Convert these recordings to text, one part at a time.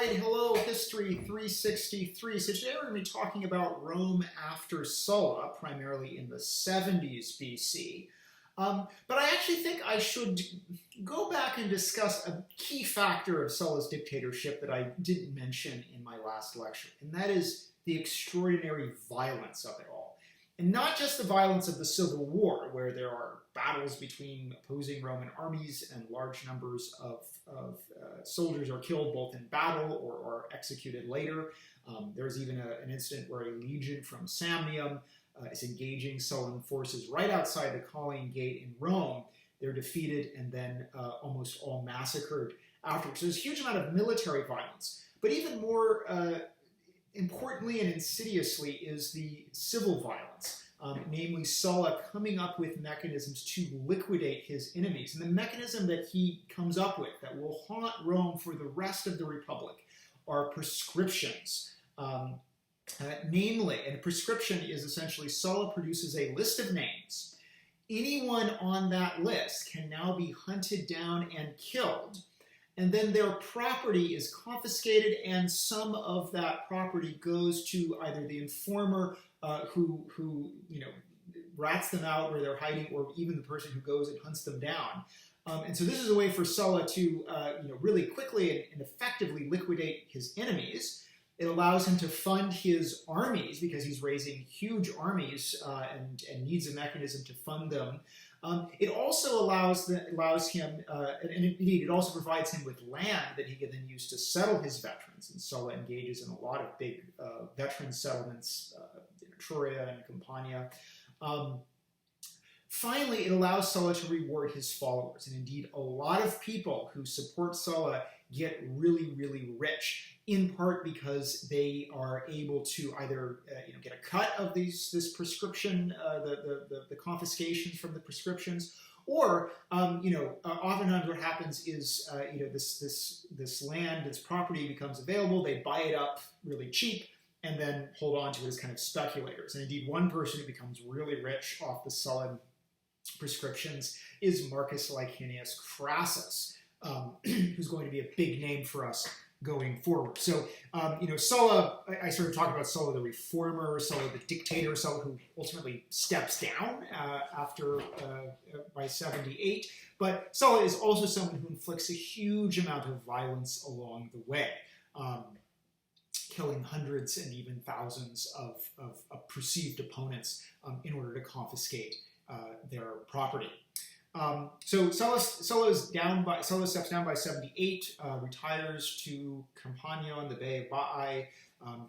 right, hello, History 363. So today we're going to be talking about Rome after Sulla, primarily in the 70s BC. But I actually think I should go back and discuss a key factor of Sulla's dictatorship that I didn't mention in my last lecture, and that is the extraordinary violence of it all. And not just the violence of the Civil War, where there are battles between opposing Roman armies and large numbers of soldiers are killed both in battle or are executed later. There's even an incident where a legion from Samnium is engaging Sullan forces right outside the Colline Gate in Rome. They're defeated and then almost all massacred afterwards. So there's a huge amount of military violence. But even more importantly and insidiously is the civil violence, namely Sulla coming up with mechanisms to liquidate his enemies. And the mechanism that he comes up with that will haunt Rome for the rest of the Republic are prescriptions. Namely, and a prescription is essentially Sulla produces a list of names. Anyone on that list can now be hunted down and killed, and then their property is confiscated, and some of that property goes to either the informer who rats them out where they're hiding, or even the person who goes and hunts them down. And so this is a way for Sulla to really quickly and effectively liquidate his enemies. It allows him to fund his armies because he's raising huge armies and needs a mechanism to fund them. It also allows him, and indeed it also provides him with land that he can then use to settle his veterans. And Sulla engages in a lot of big veteran settlements in Etruria and Campania. Finally, it allows Sulla to reward his followers. And indeed, a lot of people who support Sulla get really, really rich, in part because they are able to either get a cut of this prescription, the confiscations from the prescriptions, or oftentimes what happens is this land, this property becomes available. They buy it up really cheap and then hold on to it as kind of speculators. And indeed, one person who becomes really rich off the Sullan prescriptions is Marcus Licinius Crassus, who's going to be a big name for us going forward. So, Sulla, I sort of talked about Sulla the reformer, Sulla the dictator, Sulla who ultimately steps down by 78. But Sulla is also someone who inflicts a huge amount of violence along the way, killing hundreds and even thousands of perceived opponents in order to confiscate their property. So Sulla steps down by 78, retires to Campania on the Bay of Baiae,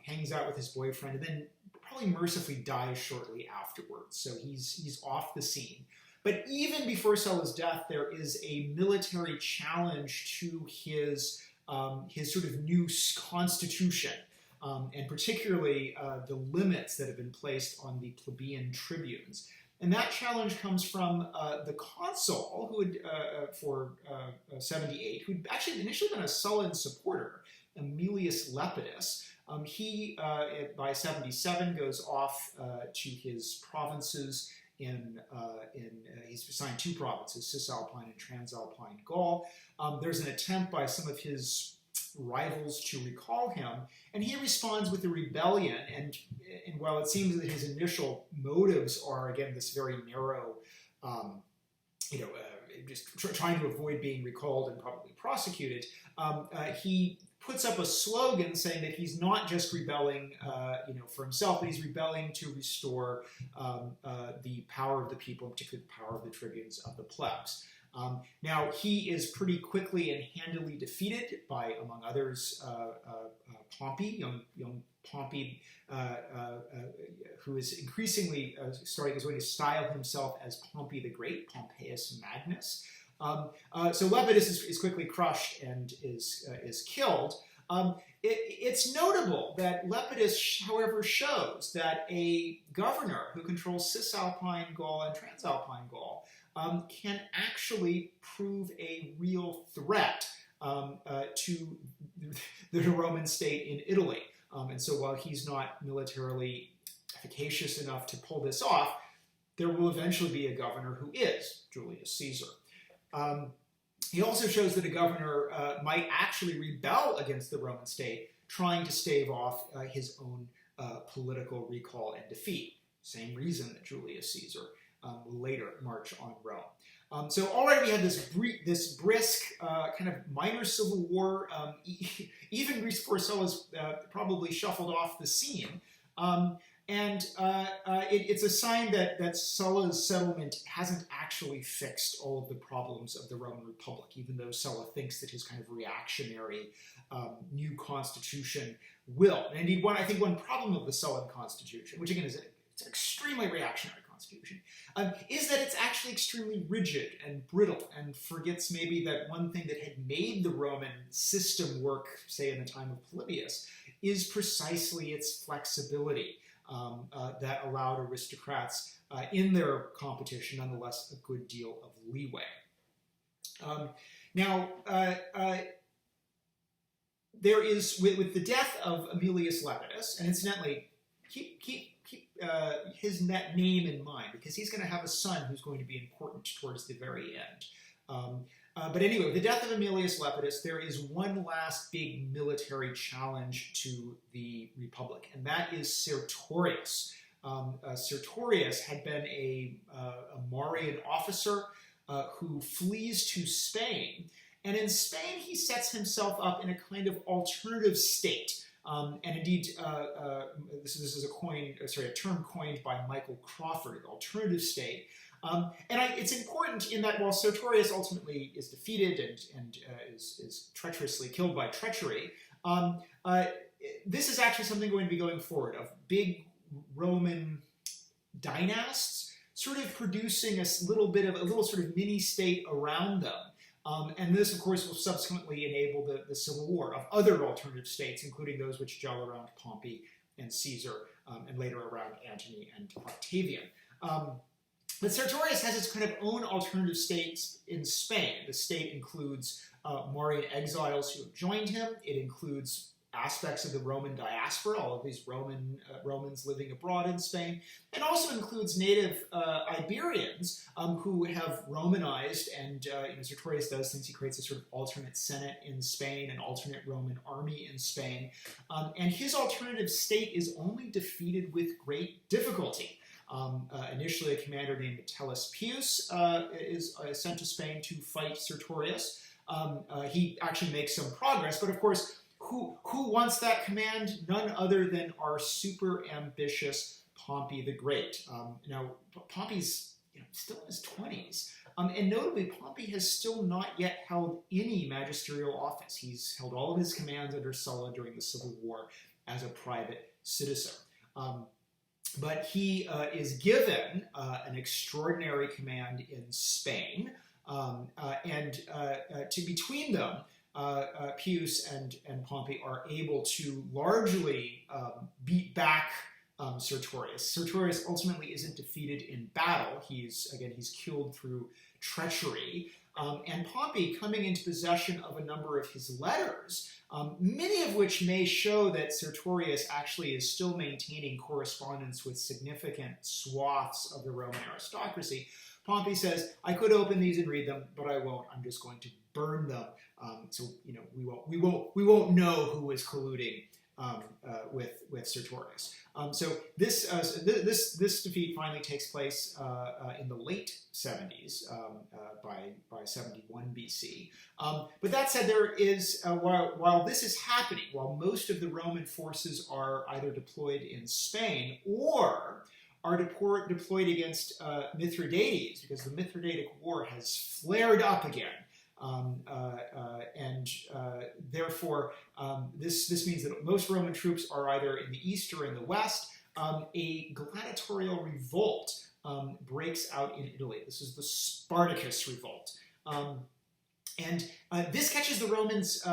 hangs out with his boyfriend, and then probably mercifully dies shortly afterwards. So he's off the scene. But even before Sulla's death, there is a military challenge to his sort of new constitution, and particularly the limits that have been placed on the plebeian tribunes. And that challenge comes from the consul who had, for 78, who'd actually initially been a Sullan supporter, Aemilius Lepidus. He, by 77, goes off to his provinces he's assigned two provinces, Cisalpine and Transalpine Gaul. There's an attempt by some of his rivals to recall him, and he responds with a rebellion. And while it seems that his initial motives are, again, this very narrow, just trying to avoid being recalled and probably prosecuted, he puts up a slogan saying that he's not just rebelling, for himself, but he's rebelling to restore the power of the people, in particular the power of the tribunes of the plebs. Now, he is pretty quickly and handily defeated by, among others, Pompey, young Pompey, who is increasingly is going to style himself as Pompey the Great, Pompeius Magnus. So Lepidus is quickly crushed and is killed. It's notable that Lepidus, however, shows that a governor who controls Cisalpine Gaul and Transalpine Gaul can actually prove a real threat to the Roman state in Italy. And so while he's not militarily efficacious enough to pull this off, there will eventually be a governor who is, Julius Caesar. He also shows that a governor might actually rebel against the Roman state, trying to stave off his own political recall and defeat. Same reason that Julius Caesar will later march on Rome. So already we had this brisk kind of minor civil war. Even Greece before Sulla's probably shuffled off the scene. It's a sign that Sulla's settlement hasn't actually fixed all of the problems of the Roman Republic, even though Sulla thinks that his kind of reactionary new constitution will. And indeed, I think one problem of the Sullan constitution, which again is it's an extremely reactionary constitution, is that it's actually extremely rigid and brittle, and forgets maybe that one thing that had made the Roman system work, say in the time of Polybius, is precisely its flexibility. That allowed aristocrats in their competition, nonetheless, a good deal of leeway. There is, with the death of Aemilius Lepidus, and incidentally, keep his name in mind, because he's going to have a son who's going to be important towards the very end. But anyway, with the death of Aemilius Lepidus, there is one last big military challenge to the Republic, and that is Sertorius. Sertorius had been a Marian officer who flees to Spain, and in Spain he sets himself up in a kind of alternative state. And indeed, this is a term coined by Michael Crawford, alternative state. It's important in that while Sertorius ultimately is defeated and is treacherously killed by treachery, this is actually something going to be going forward, of big Roman dynasts sort of producing a little sort of mini state around them. And this, of course, will subsequently enable the civil war of other alternative states, including those which gel around Pompey and Caesar, and later around Antony and Octavian. But Sertorius has its kind of own alternative states in Spain. The state includes Marian exiles who have joined him. It includes aspects of the Roman diaspora, all of these Romans living abroad in Spain, and also includes native Iberians who have Romanized, and Sertorius does things. He creates a sort of alternate senate in Spain, an alternate Roman army in Spain, and his alternative state is only defeated with great difficulty. Initially, a commander named Metellus Pius is sent to Spain to fight Sertorius. He actually makes some progress, but of course, who wants that command? None other than our super ambitious Pompey the Great. Now, Pompey's still in his 20s, and notably, Pompey has still not yet held any magisterial office. He's held all of his commands under Sulla during the Civil War as a private citizen. But he is given an extraordinary command in Spain, between them, Pius and Pompey are able to largely beat back Sertorius. Sertorius ultimately isn't defeated in battle. He's killed through treachery. And Pompey, coming into possession of a number of his letters, many of which may show that Sertorius actually is still maintaining correspondence with significant swaths of the Roman aristocracy, Pompey says, I could open these and read them, but I won't. I'm just going to burn them. So we won't know who was colluding with Sertorius. So this defeat finally takes place in the late 70s by 71 BC. But that said, there is while this is happening, while most of the Roman forces are either deployed in Spain or are deployed against Mithridates, because the Mithridatic War has flared up again. Therefore, this means that most Roman troops are either in the east or in the west. A gladiatorial revolt breaks out in Italy. This is the Spartacus revolt. This catches the Romans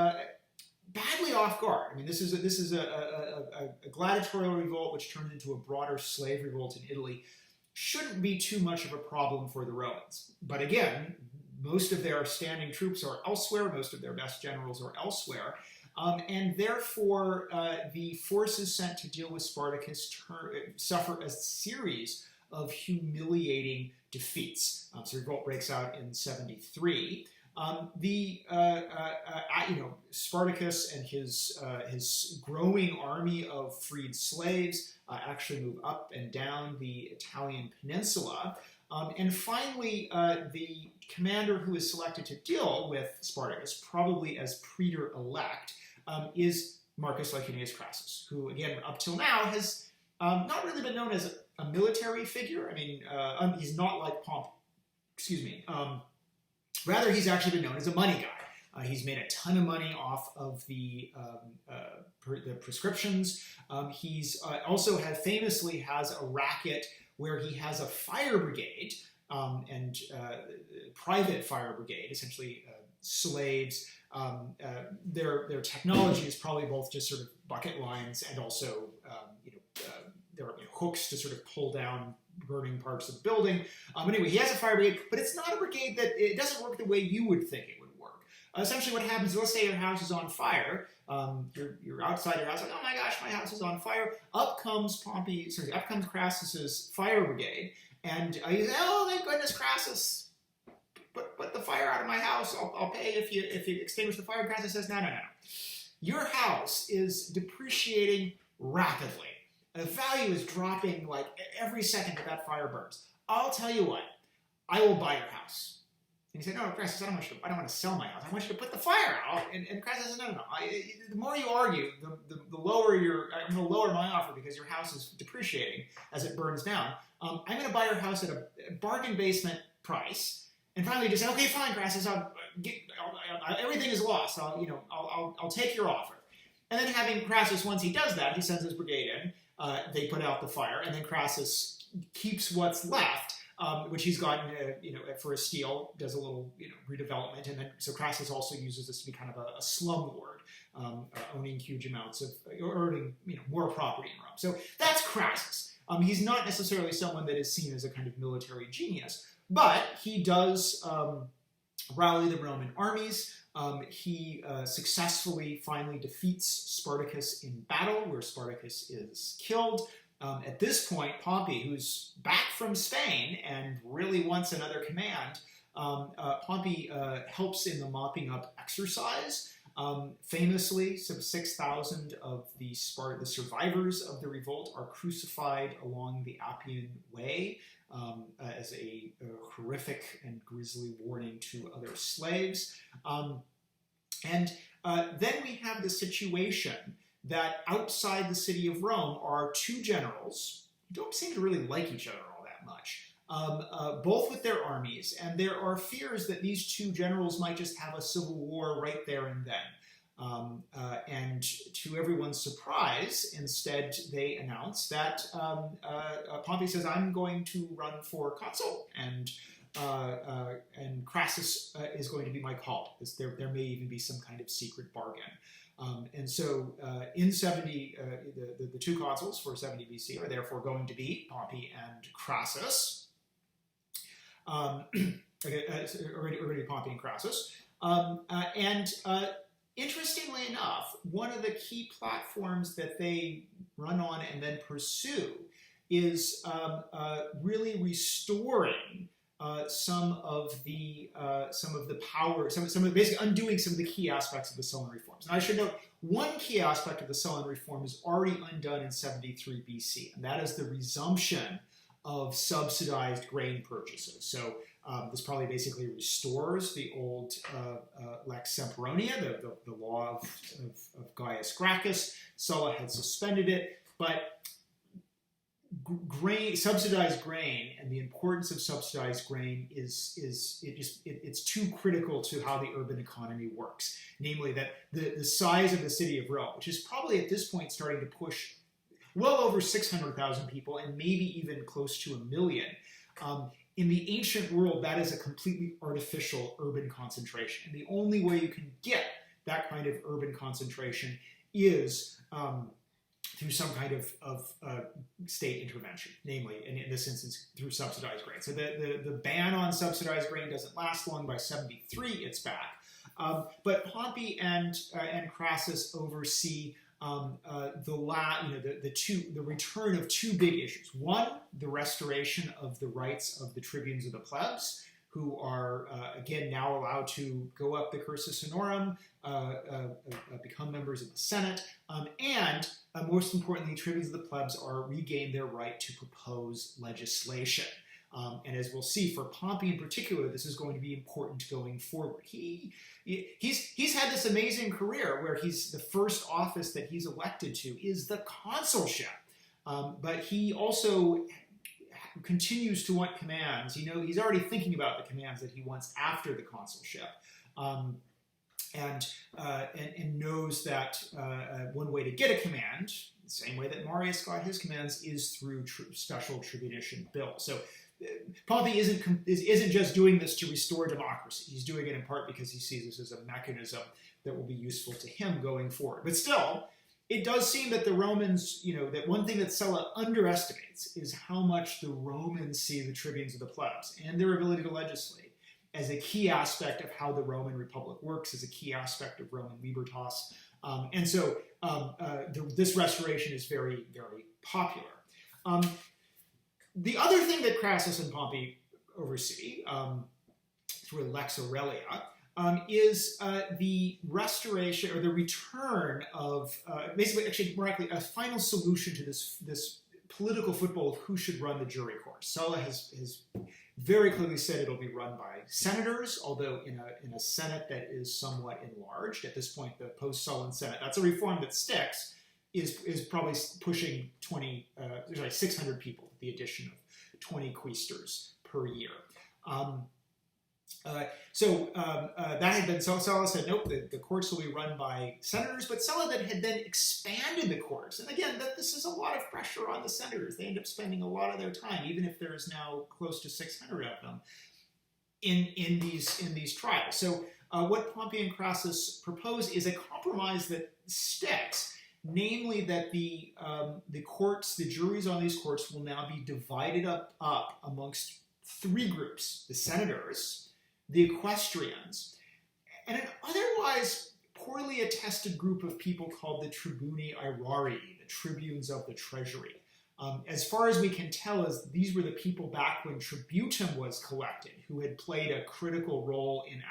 badly off guard. I mean, this is a gladiatorial revolt which turned into a broader slave revolt in Italy. Shouldn't be too much of a problem for the Romans. But again, most of their standing troops are elsewhere. Most of their best generals are elsewhere. And therefore, the forces sent to deal with Spartacus suffer a series of humiliating defeats. So the revolt breaks out in 73. Spartacus and his growing army of freed slaves actually move up and down the Italian peninsula. And finally, the commander who is selected to deal with Spartacus, probably as praetor-elect, is Marcus Licinius Crassus, who, again, up till now has not really been known as a military figure. I mean, he's not like Pompey. Excuse me. Rather, he's actually been known as a money guy. He's made a ton of money off of the prescriptions. He's also famously has a racket where he has a fire brigade and private fire brigade, essentially slaves. Their technology is probably both just sort of bucket lines and also there are hooks to sort of pull down burning parts of the building. Anyway, he has a fire brigade, but it's not a brigade that it doesn't work the way you would think it would work. Essentially, what happens is, let's say your house is on fire. You're outside your house, like, oh my gosh, my house is on fire. Up comes Crassus's fire brigade, and you say, oh, thank goodness, Crassus, put the fire out of my house. I'll pay if you extinguish the fire. Crassus says, no. Your house is depreciating rapidly. The value is dropping like every second that fire burns. I'll tell you what, I will buy your house. And he said, no, Crassus, I don't want to sell my house. I want you to put the fire out. And Crassus said, no. The more you argue, the lower I'm going to lower my offer because your house is depreciating as it burns down. I'm going to buy your house at a bargain basement price. And finally, he just said, okay, fine, Crassus, everything is lost. I'll take your offer. And then having Crassus, once he does that, he sends his brigade in. They put out the fire, and then Crassus keeps what's left, which he's gotten, for a steal, does a little, redevelopment, and then so Crassus also uses this to be kind of a slum lord, owning huge amounts of, earning, more property in Rome. So that's Crassus. He's not necessarily someone that is seen as a kind of military genius, but he does rally the Roman armies. He successfully finally defeats Spartacus in battle, where Spartacus is killed. At this point, Pompey, who's back from Spain and really wants another command, Pompey helps in the mopping up exercise. Famously, some 6,000 of the survivors of the revolt are crucified along the Appian Way as a horrific and grisly warning to other slaves. Then we have the situation that outside the city of Rome are two generals who don't seem to really like each other all that much, both with their armies, and there are fears that these two generals might just have a civil war right there and then. And to everyone's surprise, instead they announce that Pompey says, I'm going to run for consul, and Crassus is going to be my call. There may even be some kind of secret bargain. And so in 70, the two consuls for 70 BC are therefore going to be Pompey and Crassus. Are going to be Pompey and Crassus. Interestingly enough, one of the key platforms that they run on and then pursue is really restoring some of the power, basically undoing some of the key aspects of the Sullan reforms. Now, I should note, one key aspect of the Sullan reform is already undone in 73 BC, and that is the resumption of subsidized grain purchases. So this probably basically restores the old Lex Sempronia, the law of Gaius Gracchus. Sulla had suspended it, but subsidized grain and the importance of subsidized grain it's too critical to how the urban economy works. Namely, that the size of the city of Rome, which is probably at this point starting to push well over 600,000 people and maybe even close to 1 million. In the ancient world, that is a completely artificial urban concentration. And the only way you can get that kind of urban concentration is through some kind of state intervention, namely, and in this instance, through subsidized grain. So the ban on subsidized grain doesn't last long. By 73, it's back. But Pompey and Crassus oversee the return of two big issues. One, the restoration of the rights of the tribunes of the plebs, who are, again, now allowed to go up the cursus honorum, become members of the Senate, and most importantly, tribunes of the plebs are regain their right to propose legislation. And as we'll see, for Pompey in particular, this is going to be important going forward. He's had this amazing career where the first office that he's elected to is the consulship. But he also continues to want commands. He's already thinking about the commands that he wants after the consulship. And knows that one way to get a command, the same way that Marius got his commands, is through special tribunician bill. So Pompey isn't just doing this to restore democracy. He's doing it in part because he sees this as a mechanism that will be useful to him going forward. But still, it does seem that the Romans, that one thing that Sulla underestimates is how much the Romans see the tribunes of the plebs and their ability to legislate as a key aspect of how the Roman Republic works, as a key aspect of Roman libertas. And so this restoration is very, very popular. The other thing that Crassus and Pompey oversee, through Lex Aurelia, is the restoration or the return of, basically, actually, more likely, a final solution to this political football of who should run the jury course. Sulla has very clearly said it'll be run by senators, although in a Senate that is somewhat enlarged. At this point, the post-Sullan Senate, that's a reform that sticks, is probably pushing 600 people with the addition of 20 quaestors per year. That had been, so Sulla said, nope, the courts will be run by senators, but Sulla had then expanded the courts. And again, this is a lot of pressure on the senators. They end up spending a lot of their time, even if there's now close to 600 of them, in these trials. So what Pompey and Crassus propose is a compromise that sticks, namely that the courts, the juries on these courts will now be divided up amongst three groups: the senators, the equestrians, and an otherwise poorly attested group of people called the tribuni aerarii, the tribunes of the treasury. As far as we can tell, these were the people back when tributum was collected, who had played a critical role in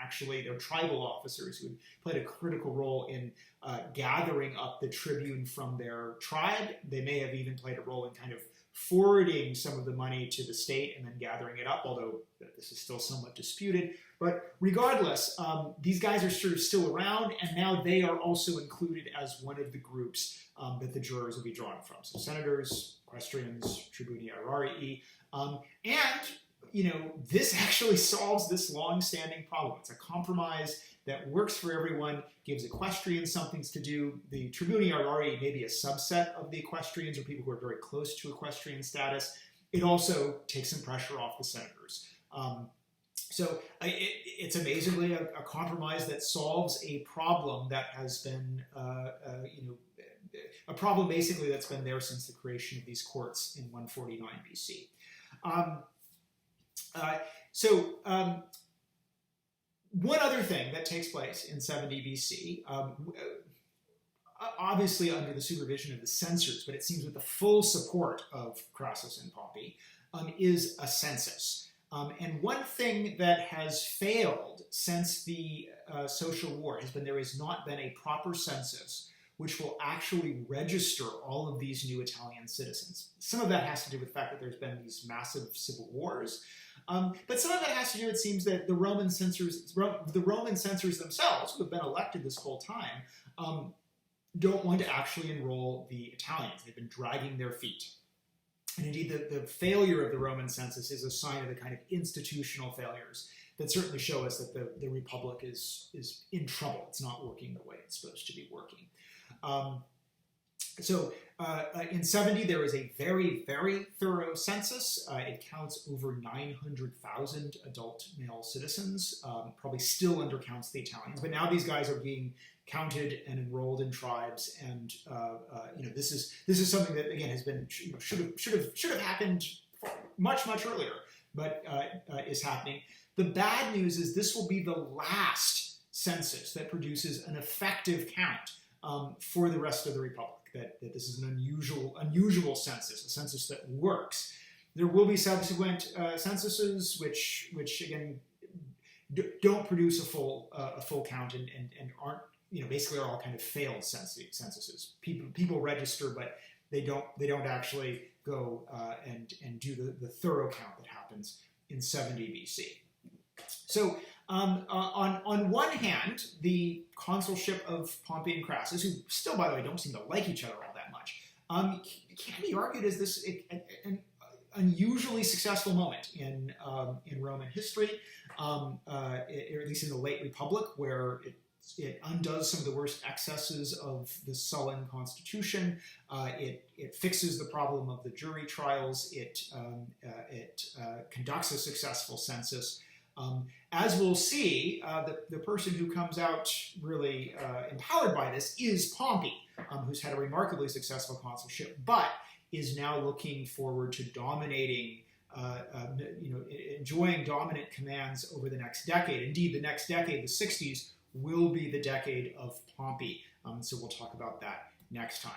their tribal officers, who had played a critical role in gathering up the tribune from their tribe. They may have even played a role in kind of forwarding some of the money to the state and then gathering it up, although this is still somewhat disputed. But regardless, these guys are sort of still around, and now they are also included as one of the groups that the jurors will be drawn from. So senators, equestrians, tribuni aerarii, and this actually solves this long-standing problem. It's a compromise that works for everyone, gives equestrians something to do. The tribuni aerarii may be a subset of the equestrians, or people who are very close to equestrian status. It also takes some pressure off the senators. So it's amazingly a compromise that solves a problem that has been, a problem basically that's been there since the creation of these courts in 149 BC. One other thing that takes place in 70 BC, obviously under the supervision of the censors, but it seems with the full support of Crassus and Pompey, is a census. And one thing that has failed since the social war has been there has not been a proper census which will actually register all of these new Italian citizens. Some of that has to do with the fact that there's been these massive civil wars. But some of that has to do, it seems, that the Roman censors themselves, who have been elected this whole time, don't want to actually enroll the Italians. They've been dragging their feet. And indeed, the failure of the Roman census is a sign of the kind of institutional failures that certainly show us that the Republic is in trouble. It's not working the way it's supposed to be working. In 70, there is a very, very thorough census. It counts over 900,000 adult male citizens, probably still undercounts the Italians. But now these guys are being counted and enrolled in tribes, and this is something that again has been should have happened much earlier, but is happening. The bad news is this will be the last census that produces an effective count for the rest of the Republic. That this is an unusual census, a census that works. There will be subsequent censuses, which again don't produce a full count and aren't, basically are all kind of failed censuses. People register, but they don't actually go and do the thorough count that happens in 70 BC. So on one hand, the consulship of Pompey and Crassus, who still, by the way, don't seem to like each other all that much, can be argued as this an unusually successful moment in Roman history, or at least in the late Republic, where it undoes some of the worst excesses of the Sullan constitution. It fixes the problem of the jury trials. It conducts a successful census. As we'll see, the person who comes out really empowered by this is Pompey, who's had a remarkably successful consulship, but is now looking forward to dominating, enjoying dominant commands over the next decade. Indeed, the next decade, the 60s, will be the decade of Pompey. So we'll talk about that next time.